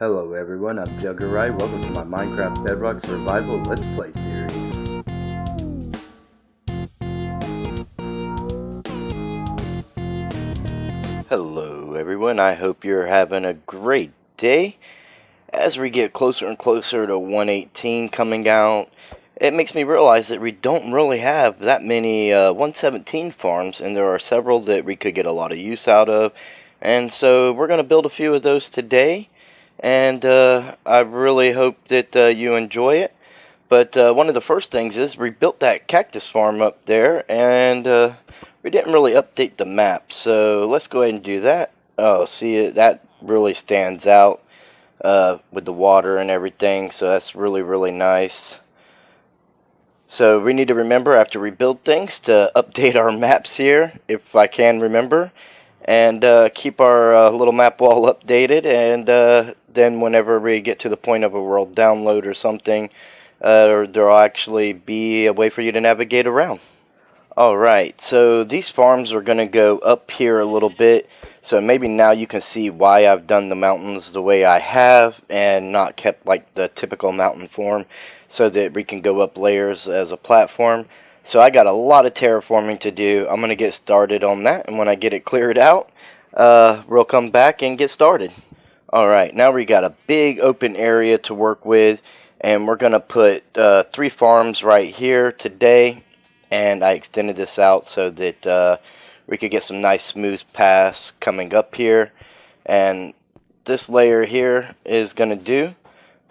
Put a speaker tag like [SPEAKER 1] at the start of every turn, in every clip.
[SPEAKER 1] Hello everyone, I'm Juggerai. Welcome to my Minecraft Bedrock Survival Let's Play series. Hello everyone, I hope you're having a great day. As we get closer and closer to 118 coming out, it makes me realize that we don't really have that many 117 farms, and there are several that we could get a lot of use out of. And so we're going to build a few of those today. And I really hope that you enjoy it. But one of the first things is we built that cactus farm up there, and we didn't really update the map. So let's go ahead and do that. Oh, see it? That really stands out with the water and everything. So that's really nice. So we need to remember after we build things to update our maps here, if I can remember. And keep our little map wall updated, and then whenever we get to the point of a world download or something, there'll actually be a way for you to navigate around. Alright, so these farms are going to go up here a little bit, so maybe now you can see why I've done the mountains the way I have and not kept like the typical mountain form, so that we can go up layers as a platform. So I got a lot of terraforming to do. I'm going to get started on that, and when I get it cleared out, we'll come back and get started. Alright, now we got a big open area to work with, and we're going to put 3 farms right here today, and I extended this out so that we could get some nice smooth paths coming up here, and this layer here is going to do,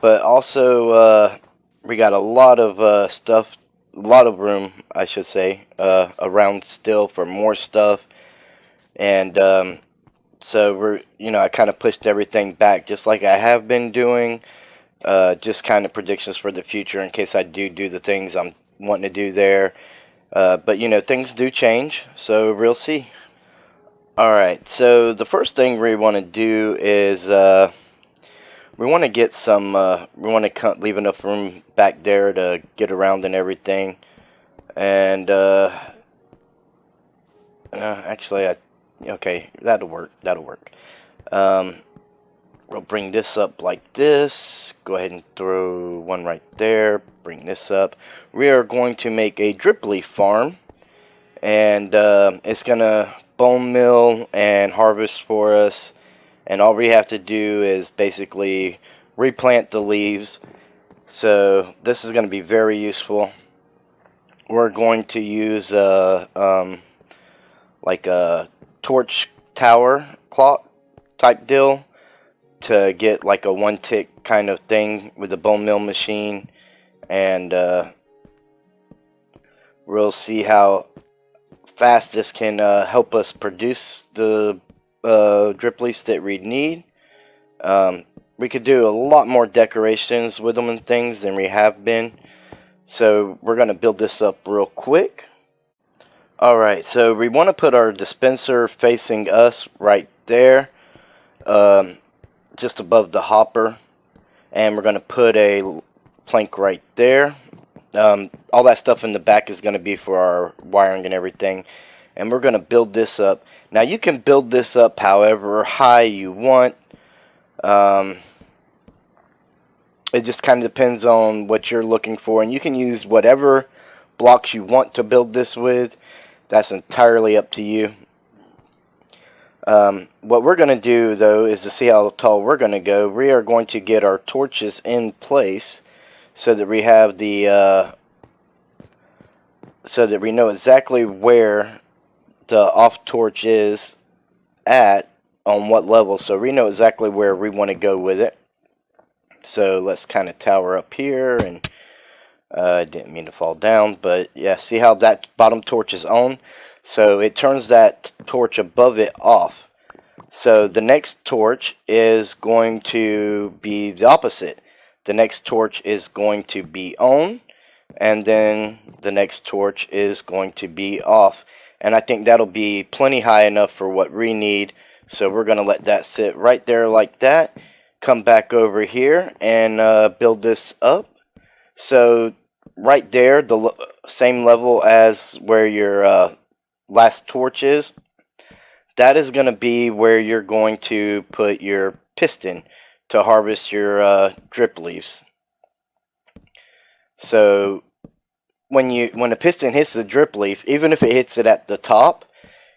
[SPEAKER 1] but also we got a lot of stuff. A lot of room, I should say, around still for more stuff, and so I kind of pushed everything back just like I have been doing, just kind of predictions for the future in case I do the things I'm wanting to do there, but things do change, so we'll see. Alright, so the first thing we want to do is we want to get some, we want to leave enough room back there to get around and everything. And, actually, okay, that'll work. We'll bring this up like this. Go ahead and throw one right there. Bring this up. We are going to make a drip leaf farm. And it's going to bone mill and harvest for us. And all we have to do is basically replant the leaves. So this is going to be very useful. We're going to use like a torch tower clock type deal to get like a one tick kind of thing with the bone mill machine. And we'll see how fast this can help us produce the drip leaves that we need. We could do a lot more decorations with them and things than we have been, so we're going to build this up real quick. Alright, so we want to put our dispenser facing us right there, just above the hopper, and we're going to put a plank right there. All that stuff in the back is going to be for our wiring and everything, and we're going to build this up. Now you can build this up however high you want. It just kind of depends on what you're looking for, and you can use whatever blocks you want to build this with. That's entirely up to you. What we're going to do though is to see how tall we're going to go. We are going to get our torches in place so that we have the so that we know exactly where the off torch is at, on what level, so we know exactly where we want to go with it. So let's kind of tower up here, and didn't mean to fall down, but yeah, see how that bottom torch is on? So it turns that torch above it off. So the next torch is going to be the opposite. The next torch is going to be on, and then the next torch is going to be off. And I think that'll be plenty high enough for what we need. So we're going to let that sit right there like that. Come back over here and build this up. So right there, the same level as where your last torch is, that is going to be where you're going to put your piston to harvest your drip leaves. So when the piston hits the drip leaf, even if it hits it at the top,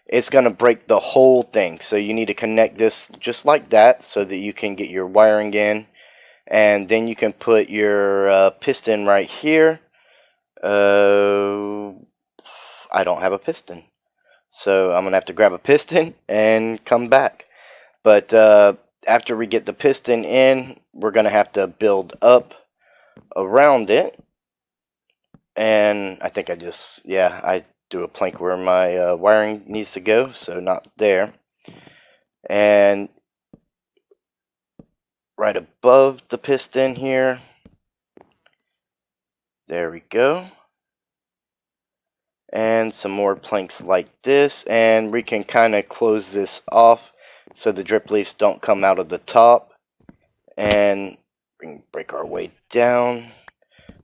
[SPEAKER 1] it's going to break the whole thing. So you need to connect this just like that so that you can get your wiring in. And then you can put your piston right here. I don't have a piston. So I'm going to have to grab a piston and come back. But after we get the piston in, we're going to have to build up around it. And I think I do a plank where my wiring needs to go, so not there. And right above the piston here, there we go. And some more planks like this, and we can kind of close this off so the drip leaves don't come out of the top. And we can break our way down.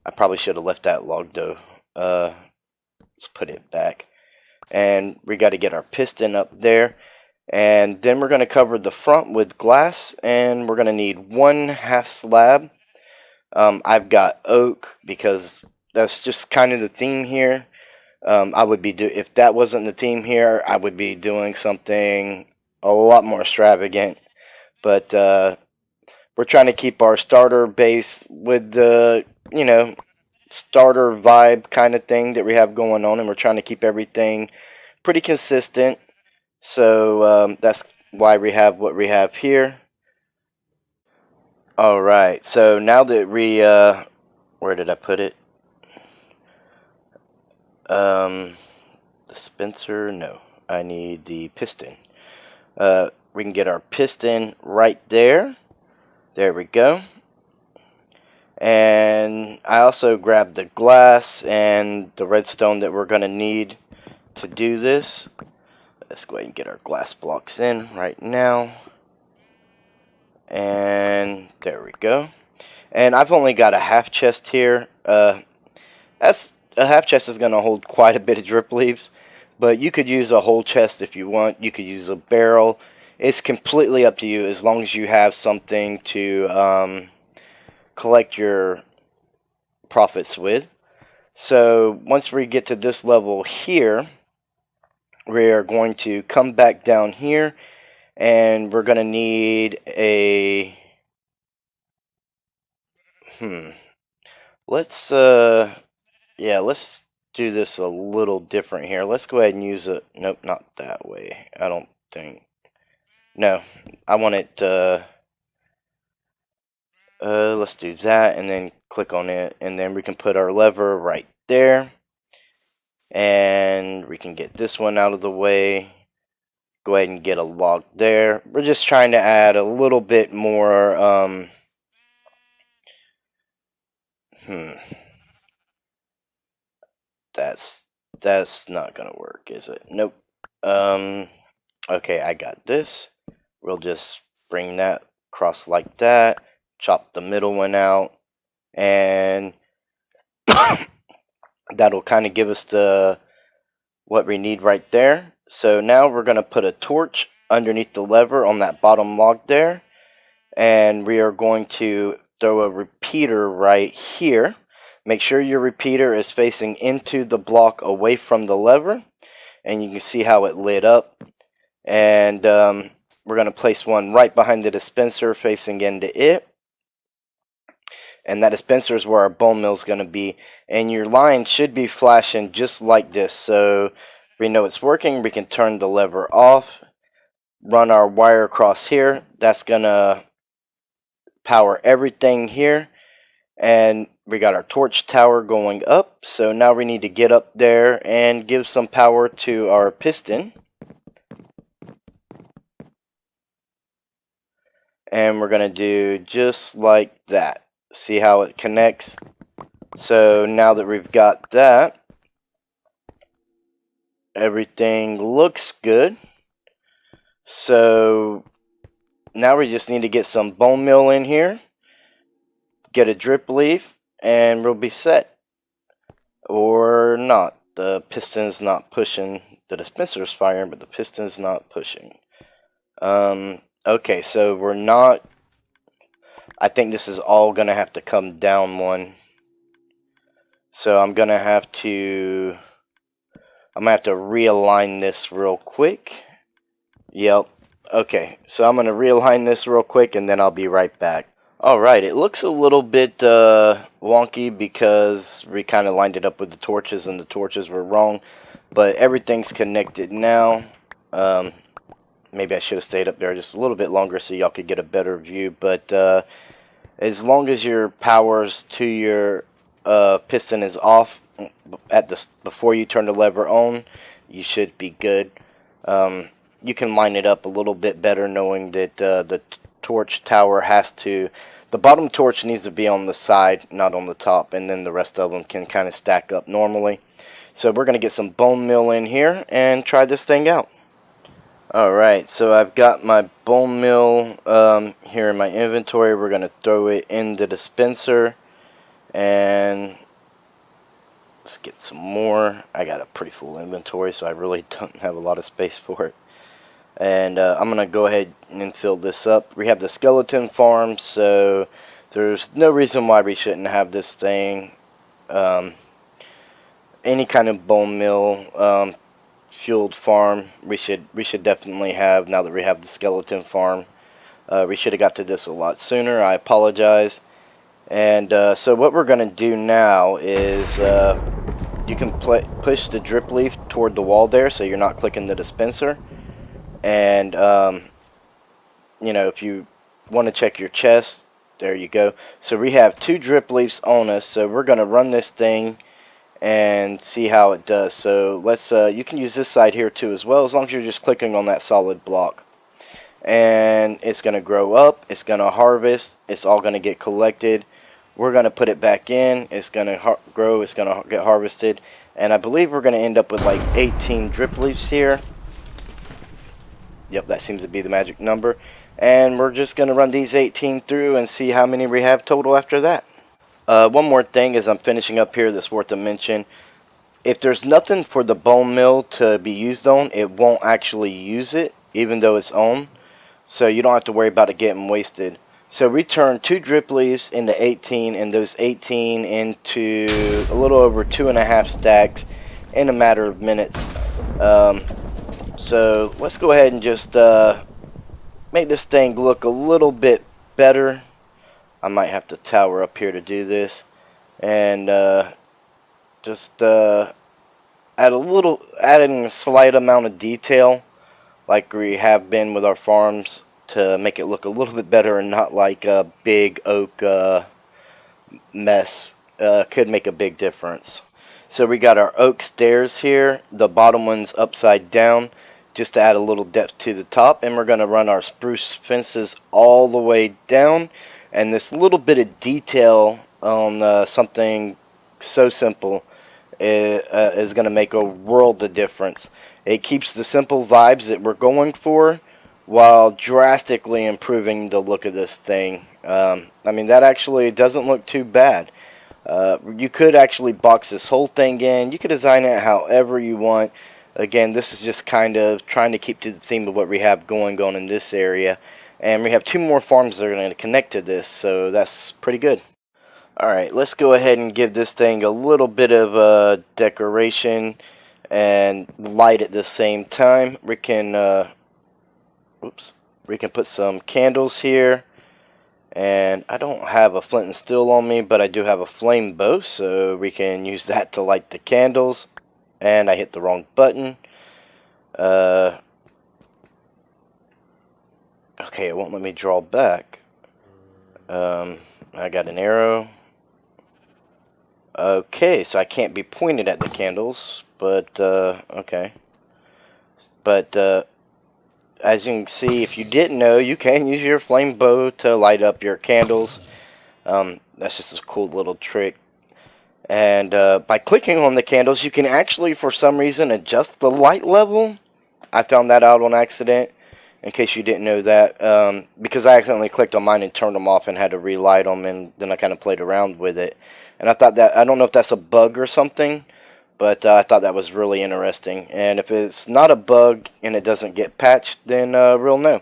[SPEAKER 1] I probably should have left that log though. Let's put it back. And we got to get our piston up there. And then we're going to cover the front with glass, and we're going to need 1/2 slab. I've got oak because that's just kind of the theme here. I would be if that wasn't the theme here, I would be doing something a lot more extravagant. But we're trying to keep our starter base with the starter vibe kind of thing that we have going on, and we're trying to keep everything pretty consistent. So that's why we have what we have here. Alright, so now that we where did I put it? Dispenser, no, I need the piston. We can get our piston right there. There we go. And I also grabbed the glass and the redstone that we're going to need to do this. Let's go ahead and get our glass blocks in right now. And there we go. And I've only got a half chest here. That's a half chest is going to hold quite a bit of drip leaves. But you could use a whole chest if you want. You could use a barrel. It's completely up to you as long as you have something to collect your profits with. So once we get to this level here, we are going to come back down here, and we're going to need a let's do this a little different here. Let's go ahead and use it. Nope, not that way. I don't think. No, I want it let's do that and then click on it, and then we can put our lever right there, and we can get this one out of the way. Go ahead and get a log there. We're just trying to add a little bit more that's not gonna work, is it? Nope. Okay, I got this. We'll just bring that across like that, chop the middle one out, and that'll kind of give us what we need right there. So now we're going to put a torch underneath the lever on that bottom log there, and we are going to throw a repeater right here. Make sure your repeater is facing into the block away from the lever, and you can see how it lit up. And we're going to place one right behind the dispenser facing into it. And that dispenser is where our bone mill is going to be. And your line should be flashing just like this. So we know it's working. We can turn the lever off. Run our wire across here. That's going to power everything here. And we got our torch tower going up. So now we need to get up there and give some power to our piston. And we're going to do just like that. See how it connects? So now that we've got that, everything looks good. So now we just need to get some bone meal in here, get a drip leaf, and we'll be set. Or not. The piston's not pushing. The dispenser's firing, but the piston's not pushing. Okay, so we're not I think this is all going to have to come down one. So I'm going to have to realign this real quick. Yep. Okay, so I'm going to realign this real quick and then I'll be right back. Alright, it looks a little bit wonky because we kind of lined it up with the torches and the torches were wrong. But everything's connected now. Maybe I should have stayed up there just a little bit longer so y'all could get a better view. But as long as your powers to your piston is off before you turn the lever on, you should be good. You can line it up a little bit better knowing that the torch tower the bottom torch needs to be on the side, not on the top, and then the rest of them can kind of stack up normally. So we're going to get some bone meal in here and try this thing out. Alright, so I've got my bone meal here in my inventory. We're going to throw it in the dispenser and let's get some more. I got a pretty full inventory, so I really don't have a lot of space for it. And I'm going to go ahead and fill this up. We have the skeleton farm, so there's no reason why we shouldn't have this thing. Any kind of bone meal fueled farm we should definitely have now that we have the skeleton farm. We should have got to this a lot sooner. I apologize. And so what we're going to do now is you can push the drip leaf toward the wall there so you're not clicking the dispenser. And you know, if you want to check your chest, there you go. So we have 2 drip leaves on us, so we're going to run this thing and see how it does. So let's you can use this side here too as well, as long as you're just clicking on that solid block. And it's going to grow up, it's going to harvest, it's all going to get collected. We're going to put it back in, it's going to grow, it's going to get harvested, and I believe we're going to end up with like 18 drip leaves here. Yep, that seems to be the magic number. And we're just going to run these 18 through and see how many we have total after that. One more thing as I'm finishing up here that's worth a mention. If there's nothing for the bone meal to be used on, it won't actually use it, even though it's on. So you don't have to worry about it getting wasted. So we turned 2 drip leaves into 18, and those 18 into a little over 2.5 stacks in a matter of minutes. So let's go ahead and just make this thing look a little bit better. I might have to tower up here to do this, and just adding a slight amount of detail like we have been with our farms to make it look a little bit better and not like a big oak mess. Could make a big difference. So we got our oak stairs here, the bottom one's upside down, just to add a little depth to the top, and we're going to run our spruce fences all the way down. And this little bit of detail on something so simple is going to make a world of difference. It keeps the simple vibes that we're going for while drastically improving the look of this thing. I mean, that actually doesn't look too bad. You could actually box this whole thing in. You could design it however you want. Again, this is just kind of trying to keep to the theme of what we have going on in this area. And we have 2 more farms that are going to connect to this, so that's pretty good. Alright, let's go ahead and give this thing a little bit of decoration and light at the same time. We can put some candles here. And I don't have a flint and steel on me, but I do have a flame bow, so we can use that to light the candles. And I hit the wrong button. Okay, it won't let me draw back. I got an arrow. Okay, so I can't be pointed at the candles, but okay. But as you can see, if you didn't know, you can use your flame bow to light up your candles. That's just a cool little trick. And by clicking on the candles, you can actually, for some reason, adjust the light level. I found that out on accident, in case you didn't know that. Because I accidentally clicked on mine and turned them off and had to relight them, and then I kind of played around with it. And I thought that, I don't know if that's a bug or something, but I thought that was really interesting. And if it's not a bug and it doesn't get patched, then we'll know.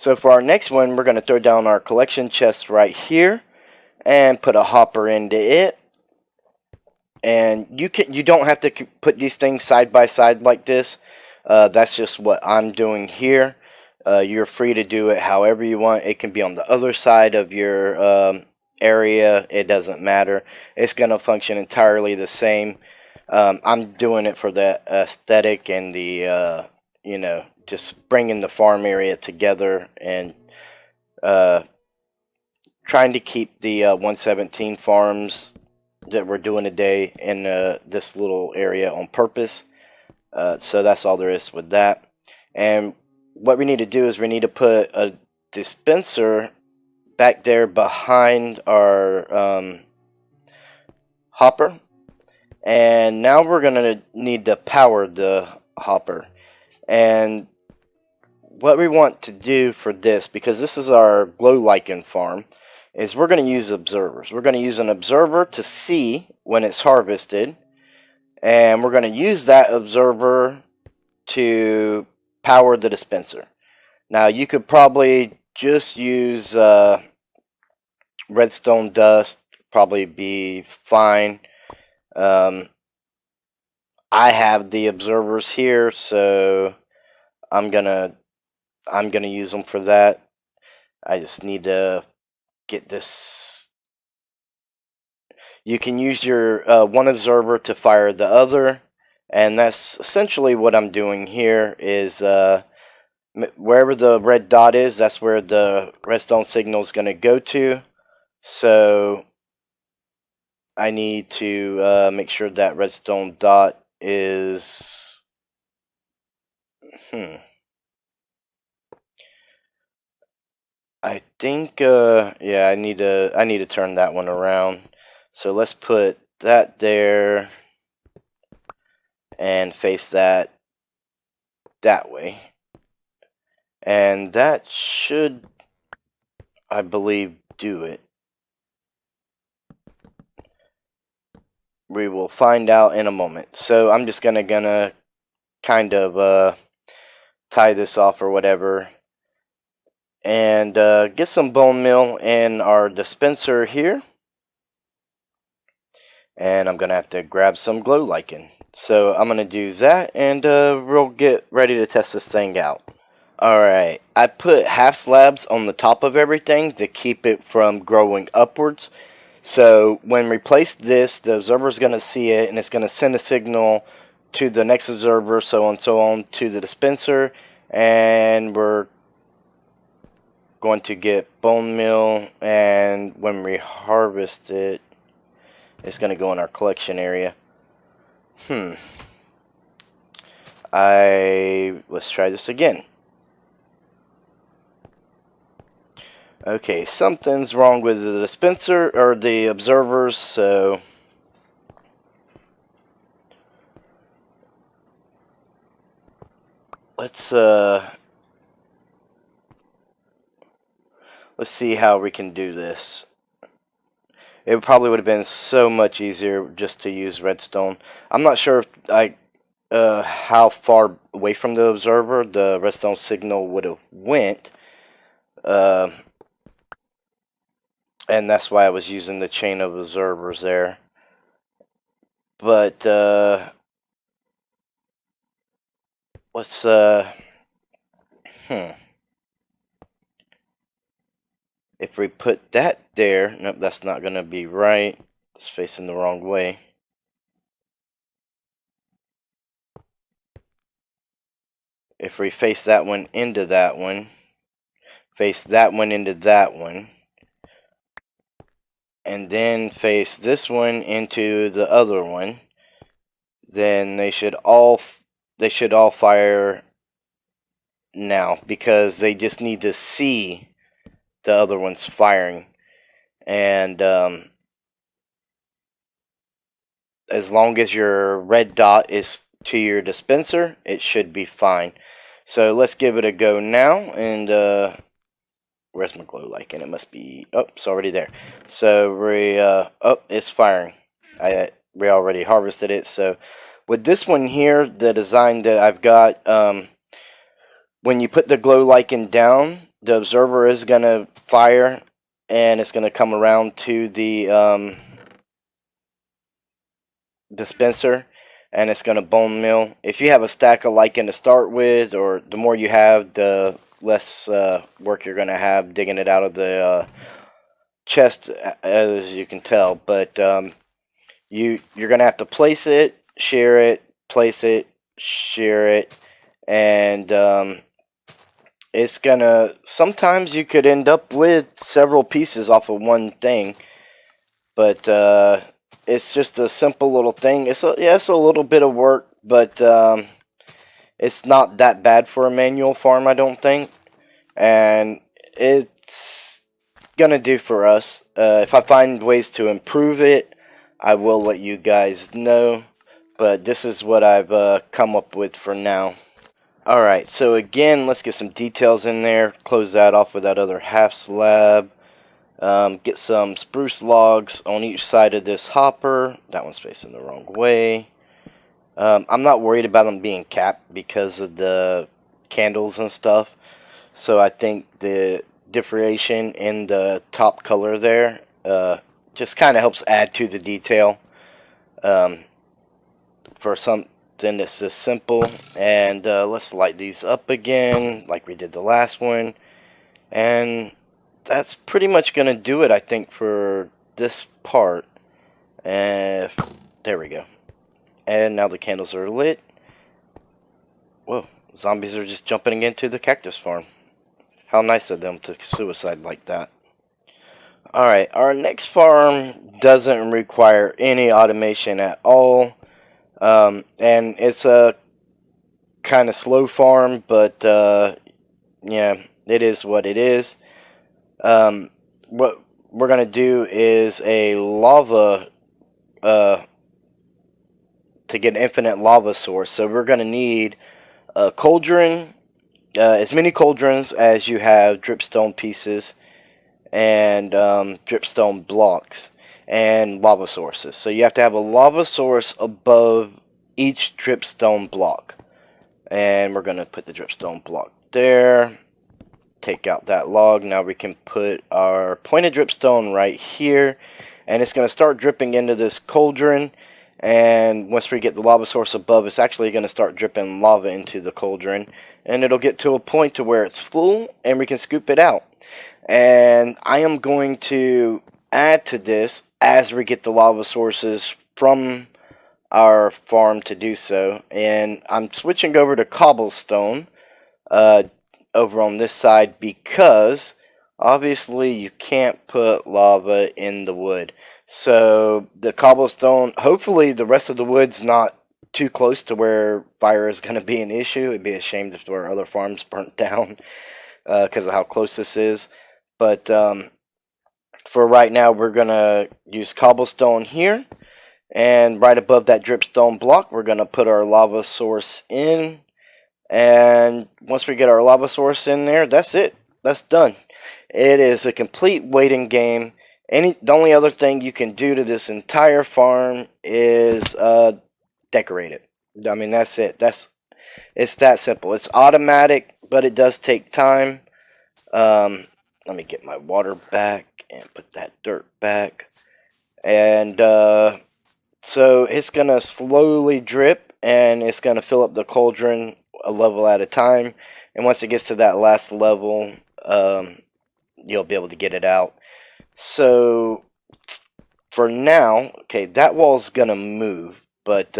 [SPEAKER 1] So for our next one, we're going to throw down our collection chest right here and put a hopper into it. And you don't have to put these things side by side like this. That's just what I'm doing here. You're free to do it however you want. It can be on the other side of your area. It doesn't matter. It's going to function entirely the same. I'm doing it for the aesthetic and the just bringing the farm area together and trying to keep the 117 farms that we're doing today in this little area on purpose. So that's all there is with that. And what we need to do is we need to put a dispenser back there behind our hopper. And now we're going to need to power the hopper. And what we want to do for this, because this is our glow lichen farm, is we're going to use observers. We're going to use an observer to see when it's harvested. And we're going to use that observer to power the dispenser. Now you could probably just use redstone dust, probably be fine. I have the observers here, so I'm gonna use them for that. I just need to get this. You can use your one observer to fire the other, and that's essentially what I'm doing here. Is wherever the red dot is, that's where the redstone signal is going to go to. So I need to make sure that redstone dot is I think yeah, I need to turn that one around. So let's put that there and face that way. And that should, I believe, do it. We will find out in a moment. So I'm just gonna kind of tie this off or whatever, and get some bone meal in our dispenser here. And I'm gonna have to grab some glow lichen. So I'm gonna do that, and we'll get ready to test this thing out. Alright, I put half slabs on the top of everything to keep it from growing upwards. So when we place this, the observer is going to see it, and it's going to send a signal to the next observer, so on and so on, to the dispenser. And we're going to get bone meal, and when we harvest it, it's going to go in our collection area. Let's try this again. Okay, something's wrong with the dispenser or the observers, so let's see how we can do this. It probably would have been so much easier just to use redstone. I'm not sure if how far away from the observer the redstone signal would have went. And that's why I was using the chain of observers there. But let's if we put that there, nope, that's not gonna be right. It's facing the wrong way. If we face that one into that one, face that one into that one, and then face this one into the other one, then they should all fire now, because they just need to see the other one's firing. And as long as your red dot is to your dispenser, it should be fine. So let's give it a go now. And where's my glow lichen? It must be, oh, it's already there. So we oh, it's firing. We already harvested it. So with this one here, the design that I've got, when you put the glow lichen down, the observer is going to fire, and it's going to come around to the dispenser, and it's going to bone meal. If you have a stack of lichen to start with, or the more you have, the less work you're going to have digging it out of the chest, as you can tell. But you're going to have to place it, shear it, place it, shear it, and it's gonna, sometimes you could end up with several pieces off of one thing, but it's just a simple little thing. It's a little bit of work, but it's not that bad for a manual farm, I don't think, and it's gonna do for us. If I find ways to improve it, I will let you guys know, but this is what I've come up with for now. Alright, so again, let's get some details in there. Close that off with that other half slab. Get some spruce logs on each side of this hopper. That one's facing the wrong way. I'm not worried about them being capped because of the candles and stuff. So I think the differentiation in the top color there just kind of helps add to the detail for something that's this simple. And let's light these up again like we did the last one, and that's pretty much gonna do it, I think, for this part. And there we go. And now the candles are lit. Whoa, zombies are just jumping into the cactus farm. How nice of them to suicide like that. Alright, our next farm doesn't require any automation at all. And it's a kind of slow farm, but yeah, it is what it is. What we're going to do is a lava, to get an infinite lava source. So we're going to need a cauldron, as many cauldrons as you have dripstone pieces, and dripstone blocks, and lava sources. So you have to have a lava source above each dripstone block. And we're going to put the dripstone block there. Take out that log. Now we can put our pointed dripstone right here. And it's going to start dripping into this cauldron. And once we get the lava source above, it's actually going to start dripping lava into the cauldron. And it'll get to a point to where it's full, and we can scoop it out. And I am going to add to this as we get the lava sources from our farm to do so. And I'm switching over to cobblestone over on this side, because obviously you can't put lava in the wood. So the cobblestone, hopefully the rest of the wood's not too close to where fire is going to be an issue. It'd be a shame if there were other farms burnt down because of how close this is. But for right now, we're going to use cobblestone here. And right above that dripstone block, we're going to put our lava source in. And once we get our lava source in there, that's it. That's done. It is a complete waiting game. The only other thing you can do to this entire farm is decorate it. I mean, that's it. It's that simple. It's automatic, but it does take time. Let me get my water back and put that dirt back. And so it's going to slowly drip, and it's going to fill up the cauldron a level at a time. And once it gets to that last level, you'll be able to get it out. So for now, okay, that wall's going to move, but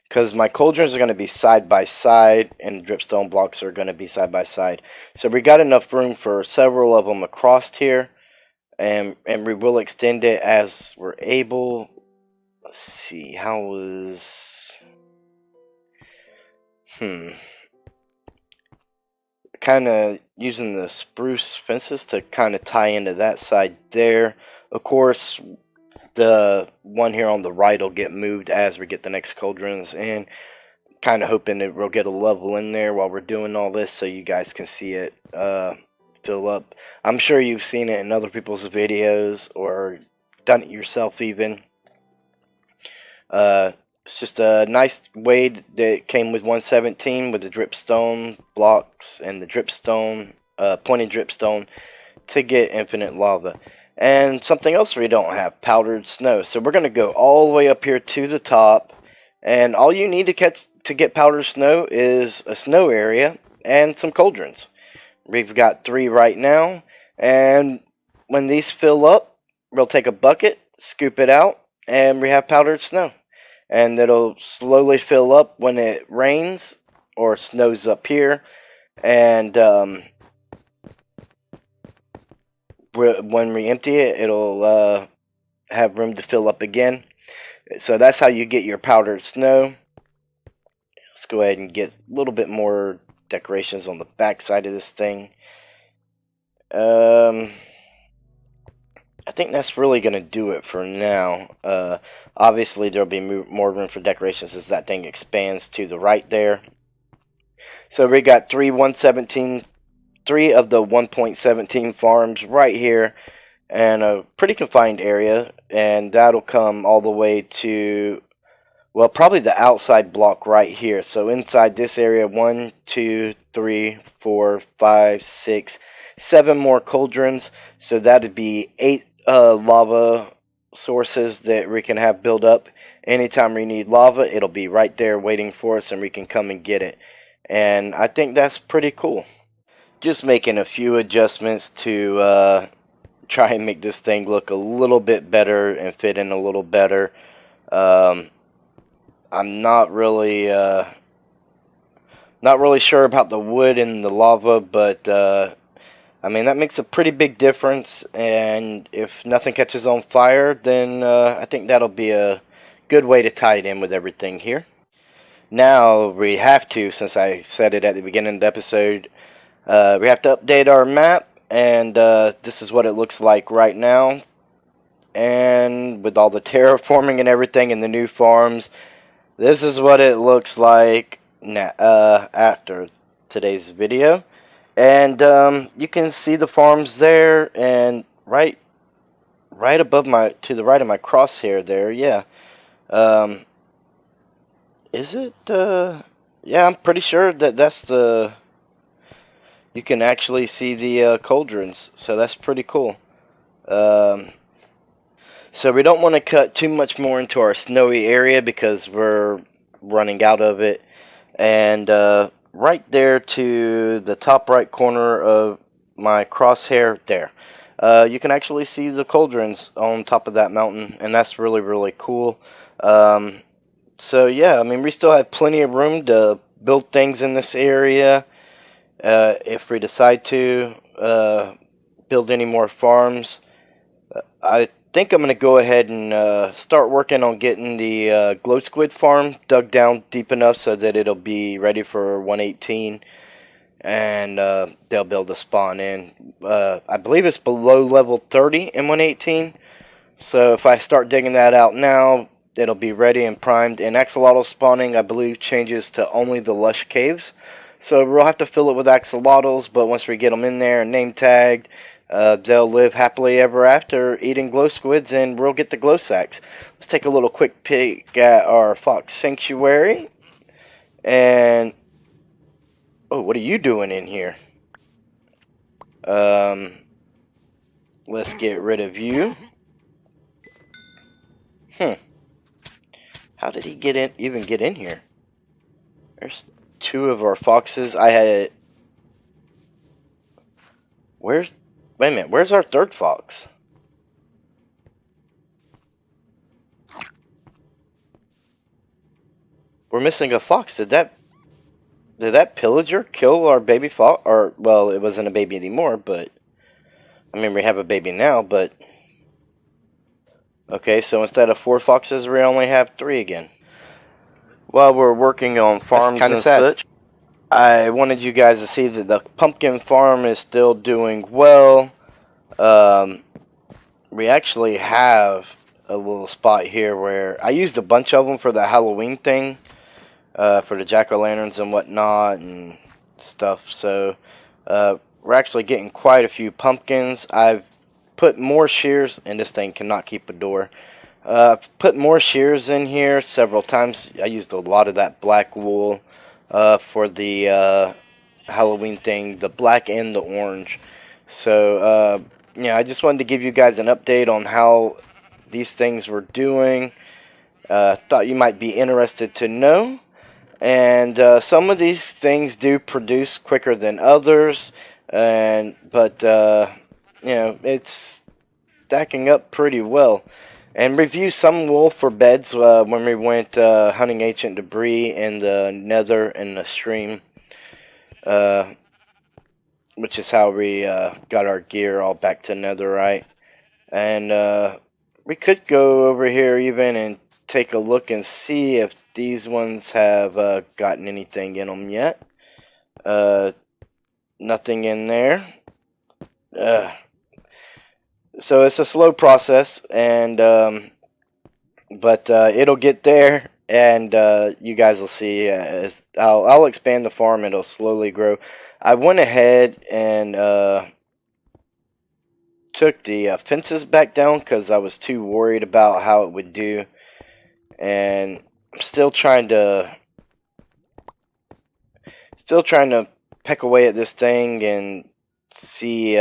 [SPEAKER 1] because my cauldrons are going to be side by side, and dripstone blocks are going to be side by side. So we got enough room for several of them across here. And we will extend it as we're able. Let's see, how was... kind of using the spruce fences to kind of tie into that side there. Of course, the one here on the right will get moved as we get the next cauldrons in. Kind of hoping that we'll get a level in there while we're doing all this so you guys can see it fill up. I'm sure you've seen it in other people's videos or done it yourself even. It's just a nice way that came with 117 with the dripstone blocks and the dripstone, pointed dripstone to get infinite lava. And something else we don't have, powdered snow. So we're going to go all the way up here to the top, and all you need to get powdered snow is a snow area and some cauldrons. We've got 3 right now, and when these fill up, we'll take a bucket, scoop it out, and we have powdered snow. And it'll slowly fill up when it rains or snows up here, and when we empty it, it'll have room to fill up again. So that's how you get your powdered snow. Let's go ahead and get a little bit more decorations on the back side of this thing. I think that's really going to do it for now. Obviously, there'll be more room for decorations as that thing expands to the right there. So we got 3 of the 1.17 farms right here, and a pretty confined area, and that'll come all the way to, well, probably the outside block right here. So inside this area, 1, 2, 3, 4, 5, 6, 7 more cauldrons. So that'd be 8 lava sources that we can have build up. Anytime we need lava, it'll be right there waiting for us, and we can come and get it. And I think that's pretty cool. Just making a few adjustments to try and make this thing look a little bit better and fit in a little better. I'm not really sure about the wood and the lava, but I mean, that makes a pretty big difference. And if nothing catches on fire, then I think that'll be a good way to tie it in with everything here. Now we have to, since I said it at the beginning of the episode, we have to update our map, and this is what it looks like right now. And with all the terraforming and everything and the new farms, this is what it looks like after today's video. And you can see the farms there, and right above to the right of my crosshair there, yeah. Is it? Yeah, I'm pretty sure that's the. You can actually see the cauldrons, so that's pretty cool. So we don't want to cut too much more into our snowy area because we're running out of it. And right there to the top right corner of my crosshair there, you can actually see the cauldrons on top of that mountain, and that's really, really cool. So yeah, I mean, we still have plenty of room to build things in this area. If we decide to build any more farms, I think I'm going to go ahead and start working on getting the glow squid farm dug down deep enough so that it'll be ready for 118, and they'll be able to spawn in. I believe it's below level 30 in 118, so if I start digging that out now, it'll be ready and primed. And axolotl spawning, I believe, changes to only the lush caves. So we'll have to fill it with axolotls, but once we get them in there and name tagged, they'll live happily ever after eating glow squids, and we'll get the glow sacks. Let's take a little quick peek at our fox sanctuary. And oh, what are you doing in here? Let's get rid of you. How did he even get in here? There's 2 of our foxes. Wait a minute, where's our 3rd fox? We're missing a fox. Did that pillager kill our baby fox? Or, well, it wasn't a baby anymore, but I mean, we have a baby now, but okay, so instead of 4 foxes, we only have 3 again. While we're working on farms and such, I wanted you guys to see that the pumpkin farm is still doing well. We actually have a little spot here where I used a bunch of them for the Halloween thing, for the jack-o'-lanterns and whatnot and stuff. So we're actually getting quite a few pumpkins. I've put more shears, and this thing cannot keep a door. I've put more shears in here several times. I used a lot of that black wool for the Halloween thing, the black and the orange. So, yeah, I just wanted to give you guys an update on how these things were doing. Thought you might be interested to know. And some of these things do produce quicker than others, but it's stacking up pretty well. And review some wool for beds when we went hunting ancient debris in the nether and the stream, which is how we got our gear all back to netherite. And we could go over here even and take a look and see if these ones have gotten anything in them yet. Nothing in there. So it's a slow process, and but it'll get there, and you guys will see. I'll expand the farm; it'll slowly grow. I went ahead and took the fences back down because I was too worried about how it would do, and I'm still trying to peck away at this thing and see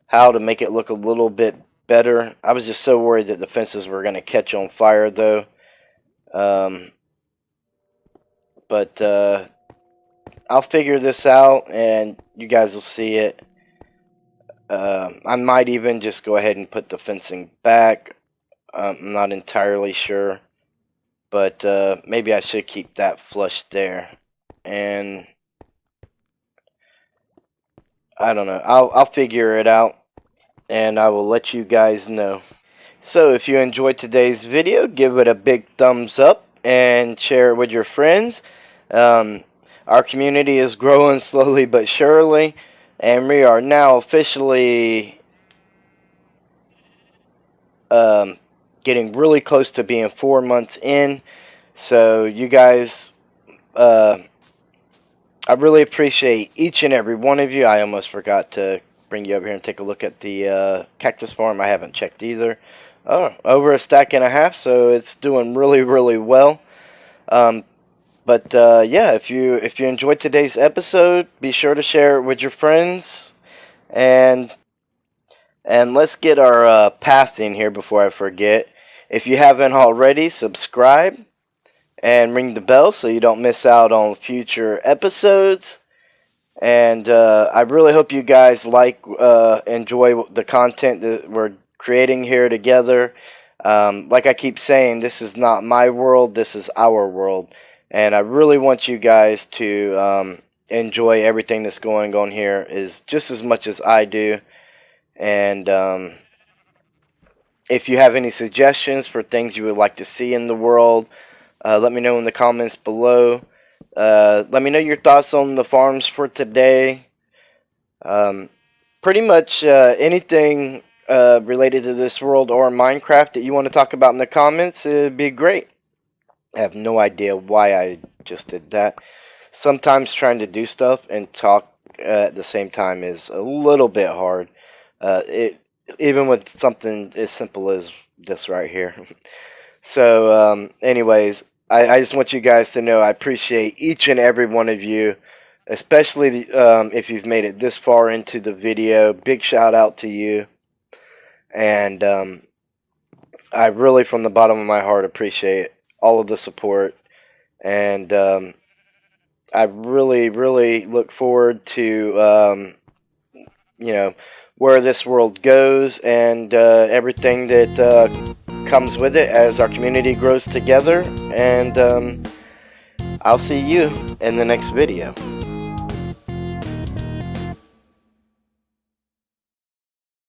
[SPEAKER 1] how to make it look a little bit better. I was just so worried that the fences were going to catch on fire, though. But I'll figure this out, and you guys will see it. I might even just go ahead and put the fencing back. I'm not entirely sure, but maybe I should keep that flush there. And I don't know. I'll figure it out, and I will let you guys know. So if you enjoyed today's video, give it a big thumbs up and share it with your friends. Our community is growing slowly but surely, and we are now officially getting really close to being 4 months in. So you guys, I really appreciate each and every one of you. I almost forgot to bring you over here and take a look at the cactus farm. I haven't checked either. Oh, over a stack and a half, so it's doing really, really well. But yeah, if you enjoyed today's episode, be sure to share it with your friends, and let's get our path in here before I forget. If you haven't already, subscribe and ring the bell so you don't miss out on future episodes. And I really hope you guys enjoy the content that we're creating here together. Like I keep saying, this is not my world, this is our world. And I really want you guys to enjoy everything that's going on here is just as much as I do. And if you have any suggestions for things you would like to see in the world, let me know in the comments below. Let me know your thoughts on the farms for today. Pretty much anything related to this world or Minecraft that you want to talk about in the comments, it'd be great. I have no idea why I just did that. Sometimes trying to do stuff and talk at the same time is a little bit hard. Even with something as simple as this right here. So, anyways, I just want you guys to know I appreciate each and every one of you, especially if you've made it this far into the video. Big shout out to you. And I really, from the bottom of my heart, appreciate all of the support. And I really, really look forward to, where this world goes and everything that comes with it as our community grows together. And I'll see you in the next video.